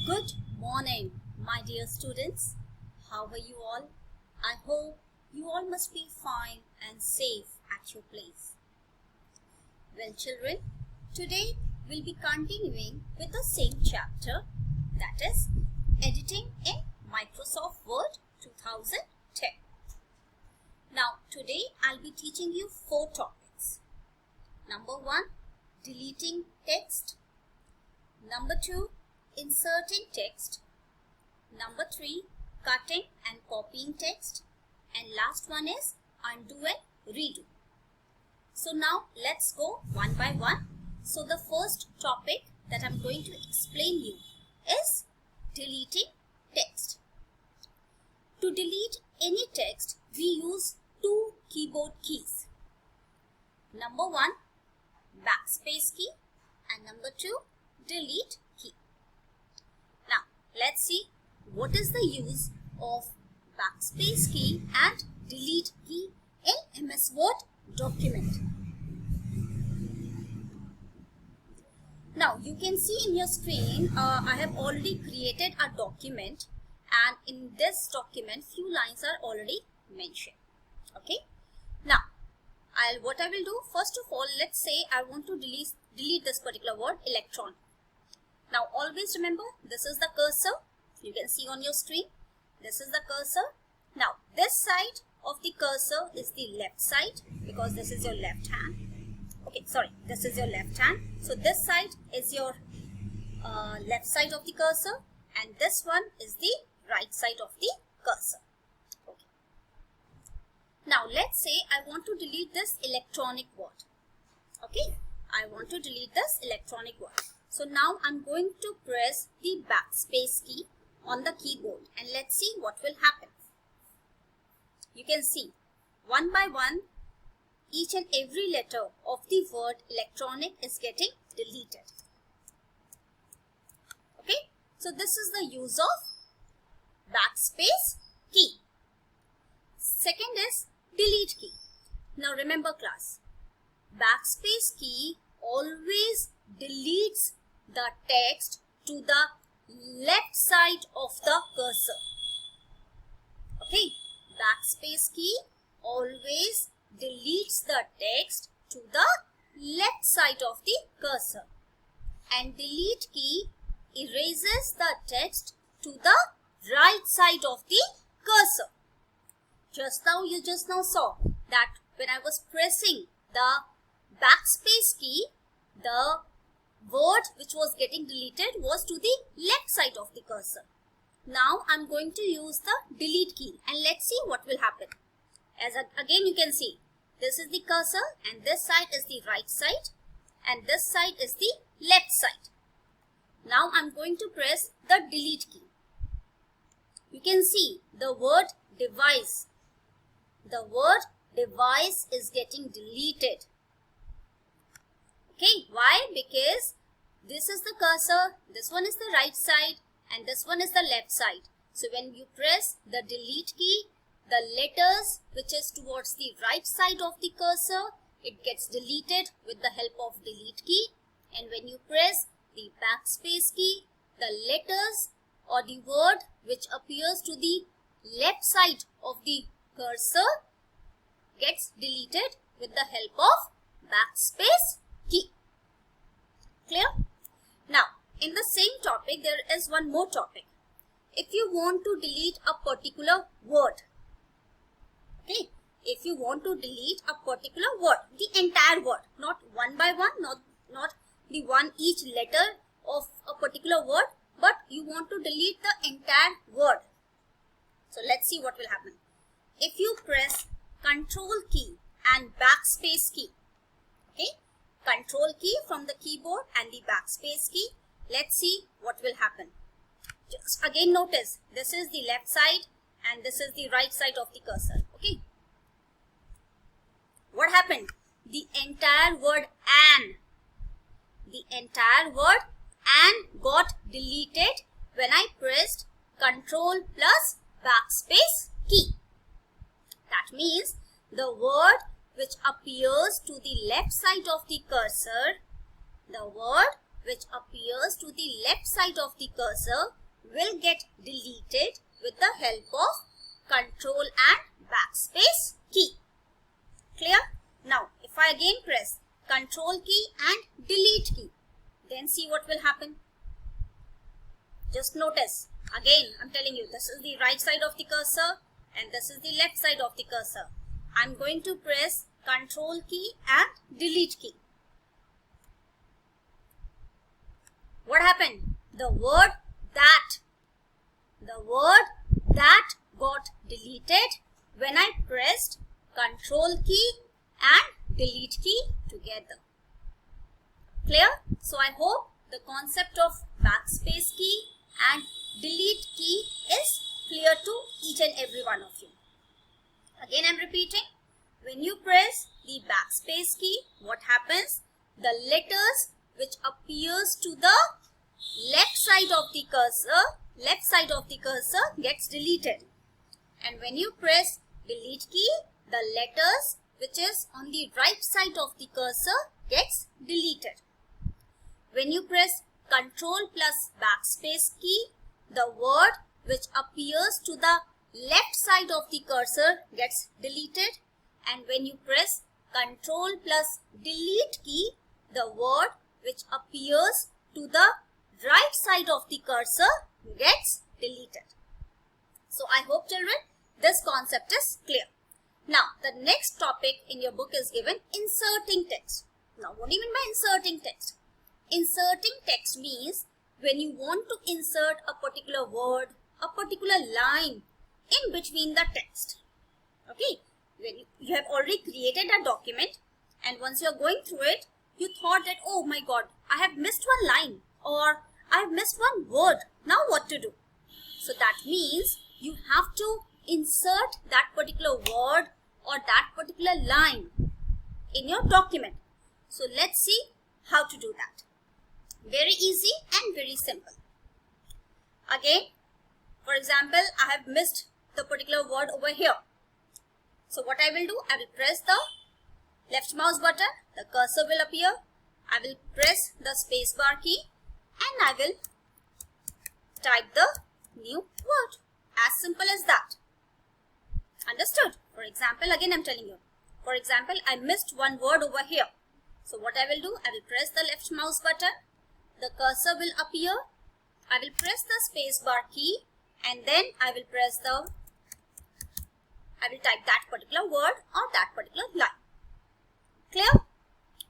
Good morning, my dear students. How are you all? I hope you all must be fine and safe at your place. Well, children, today we'll be continuing with the same chapter, that is editing in Microsoft Word 2010. Now, today I'll be teaching you 4 topics. Number 1, deleting text. Number 2, inserting text. Number 3, cutting and copying text. And last one is undo and redo. So now let's go one by one. So the first topic that I'm going to explain you is deleting text. To delete any text, we use 2 keyboard keys. Number 1, backspace key, and number 2, delete key. Now let's see what is the use of backspace key and delete key in MS Word document. Now you can see in your screen I have already created a document, and in this document few lines are already mentioned. Okay, now what I will do, first of all, let's say I want to delete this particular word, electron. Now always remember, this is the cursor. You can see on your screen, this is the cursor. Now this side of the cursor is the left side, because this is your left hand. Okay, sorry, this is your left hand. So this side is your left side of the cursor, and this one is the right side of the cursor. Okay. Now let's say I want to delete this electronic word. Okay, I want to delete this electronic word. So now I'm going to press the backspace key on the keyboard, and let's see what will happen. You can see one by one each and every letter of the word electronic is getting deleted. Okay, so this is the use of backspace key. Second is delete key. Now remember class, backspace key always deletes the text to the left side of the cursor. Okay, backspace key always deletes the text to the left side of the cursor, and delete key erases the text to the right side of the cursor. You just now saw that when I was pressing the backspace key, the word which was getting deleted was to the left side of the cursor. Now I'm going to use the delete key, and let's see what will happen. Again you can see, this is the cursor, and this side is the right side, and this side is the left side. Now I'm going to press the delete key. You can see the word device. The word device is getting deleted. Okay, why? Because this is the cursor, this one is the right side, and this one is the left side. So when you press the delete key, the letters which is towards the right side of the cursor, it gets deleted with the help of delete key. And when you press the backspace key, the letters or the word which appears to the left side of the cursor gets deleted with the help of backspace key. Clear? Now, in the same topic, there is one more topic. If you want to delete a particular word, okay, if you want to delete a particular word, the entire word, not one by one, not the one each letter of a particular word, but you want to delete the entire word. So let's see what will happen. If you press Control key and backspace key, okay, Control key from the keyboard and the backspace key, let's see what will happen. Just again notice, this is the left side and this is the right side of the cursor. Okay, what happened? The entire word "and" got deleted when I pressed Control plus backspace key. That means the word which appears to the left side of the cursor, the word which appears to the left side of the cursor will get deleted with the help of Control and backspace key. Clear? Now, if I again press Control key and delete key, then see what will happen. Just notice, again I'm telling you, this is the right side of the cursor and this is the left side of the cursor. I'm going to press Control key and delete key. What happened? The word that got deleted when I pressed Control key and delete key together. Clear? So I hope the concept of backspace key and delete key is clear to each and every one of you. Again I'm repeating, when you press the backspace key, what happens? The letters which appears to the left side of the cursor gets deleted. And when you press delete key, the letters which is on the right side of the cursor gets deleted. When you press Control plus backspace key, the word which appears to the left side of the cursor gets deleted. And when you press Control plus delete key, the word which appears to the right side of the cursor gets deleted. So I hope, children, this concept is clear. Now the next topic in your book is given inserting text. Now what do you mean by inserting text? Inserting text means when you want to insert a particular word, a particular line in between the text. Okay, when you have already created a document and once you are going through it, you thought that, oh my god, I have missed one line or I have missed one word. Now what to do? So that means you have to insert that particular word or that particular line in your document. So let's see how to do that. Very easy and very simple. Again, for example, I have missed the particular word over here. So what I will do, I will press the left mouse button, the cursor will appear. I will press the space bar key and I will type the new word. As simple as that. Understood? For example, again I'm telling you. For example, I missed one word over here. So what I will do, I will press the left mouse button. The cursor will appear. I will press the space bar key and then I will type that particular word or that particular line. Clear?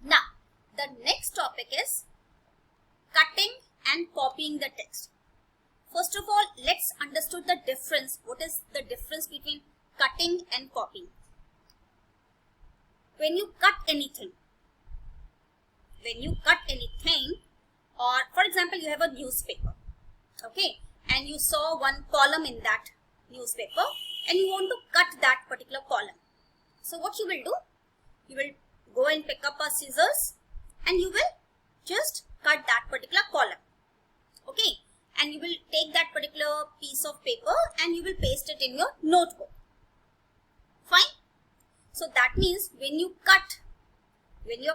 Now, the next topic is cutting and copying the text. First of all, let's understand the difference. What is the difference between cutting and copying? When you cut anything, or for example, you have a newspaper, okay, and you saw one column in that newspaper and you want to cut that particular column. So what you will do, you will go and pick up a scissors and you will just cut that particular column, okay, and you will take that particular piece of paper and you will paste it in your notebook. Fine. So that means when you're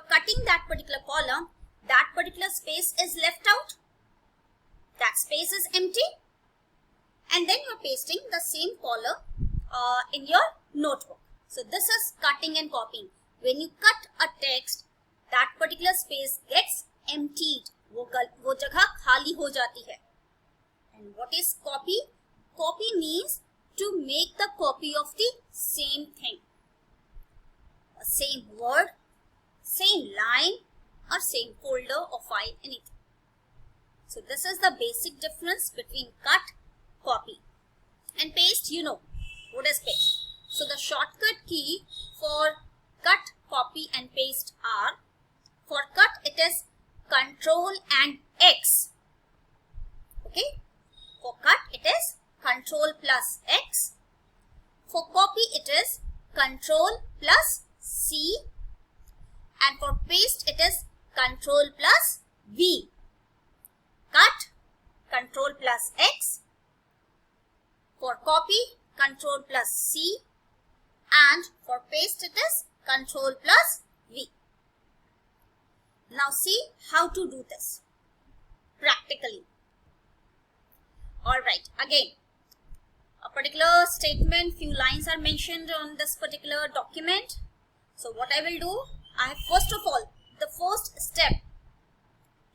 cutting that particular column, that particular space is left out. That space is empty. And then you're pasting the same column in your notebook. So this is cutting and copying. When you cut a text, that particular space gets emptied. वो जगह खाली हो जाती है. And what is copy? Copy means to make the copy of the same thing. Same word, same line or same folder or file, anything. So this is the basic difference between cut, copy. And paste, you know what is paste. So the shortcut key for cut, copy and paste are, for cut it is Control and X. Okay. For cut it is Control plus X. For copy it is Control plus C. And for paste it is Control plus V. Cut, Control plus X. For copy, Control plus C. And for paste it is Control plus V. Now see how to do this. practically. Alright, again, a particular statement, few lines are mentioned on this particular document. So what I will do, first of all, the first step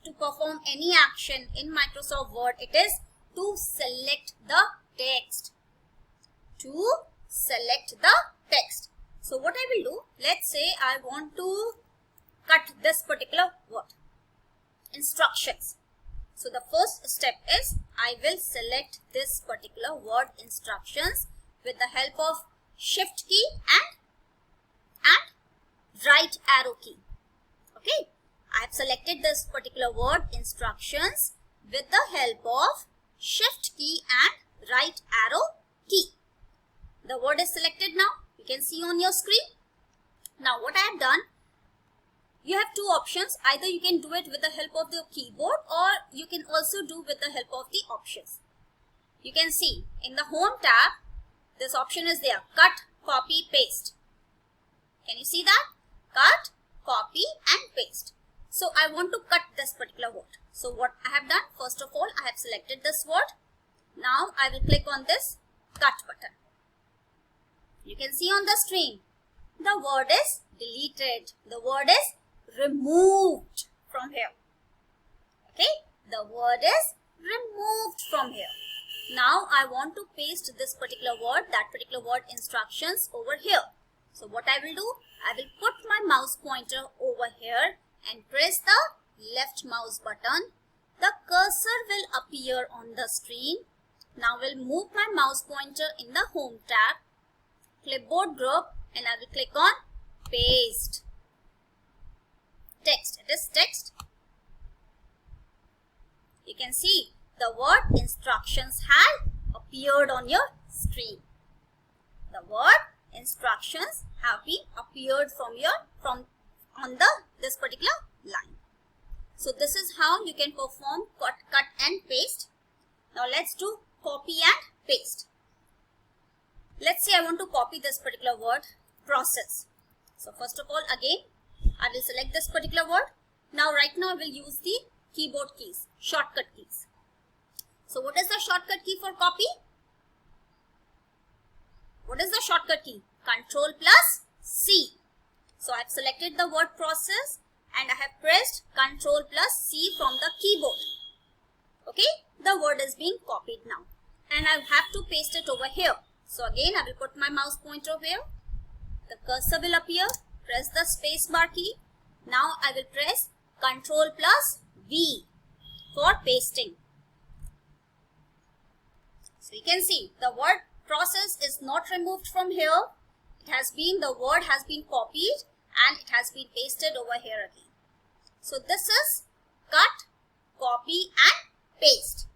to perform any action in Microsoft Word, it is to select the text. To select the text. So what I will do, let's say I want to cut this particular word. Instructions. So the first step is I will select this particular word instructions with the help of shift key and right arrow key. Okay. I have selected this particular word instructions with the help of shift key and right arrow key. The word is selected now. You can see on your screen. Now what I have done, you have two options. Either you can do it with the help of the keyboard or you can also do with the help of the options. You can see in the home tab, this option is there. Cut, copy, paste. Can you see that? Cut, copy and paste. So I want to cut this particular word. So what I have done, first of all, I have selected this word. Now I will click on this cut button. You can see on the screen, the word is deleted. The word is removed from here. Okay, the word is removed from here. Now I want to paste this particular word, that particular word instructions over here. So what I will do, I will put my mouse pointer over here and press the left mouse button. The cursor will appear on the screen. Now we'll move my mouse pointer in the home tab, clipboard group, and I will click on paste. Text, it is text. You can see the word instructions have appeared on your screen. The word instructions have been appeared on this particular line. So this is how you can perform cut and paste. Now let's do copy and paste. Let's say I want to copy this particular word, process. So first of all, again, I will select this particular word. Now right now I will use the keyboard keys, shortcut keys. So what is the shortcut key for copy? What is the shortcut key? Control plus C. So I have selected the word process and I have pressed Control plus C from the keyboard. Okay, the word is being copied now. And I have to paste it over here. So again, I will put my mouse pointer here. The cursor will appear. Press the space bar key. Now I will press Control plus V for pasting. So you can see the word process is not removed from here. The word has been copied and it has been pasted over here again. So this is cut, copy and paste.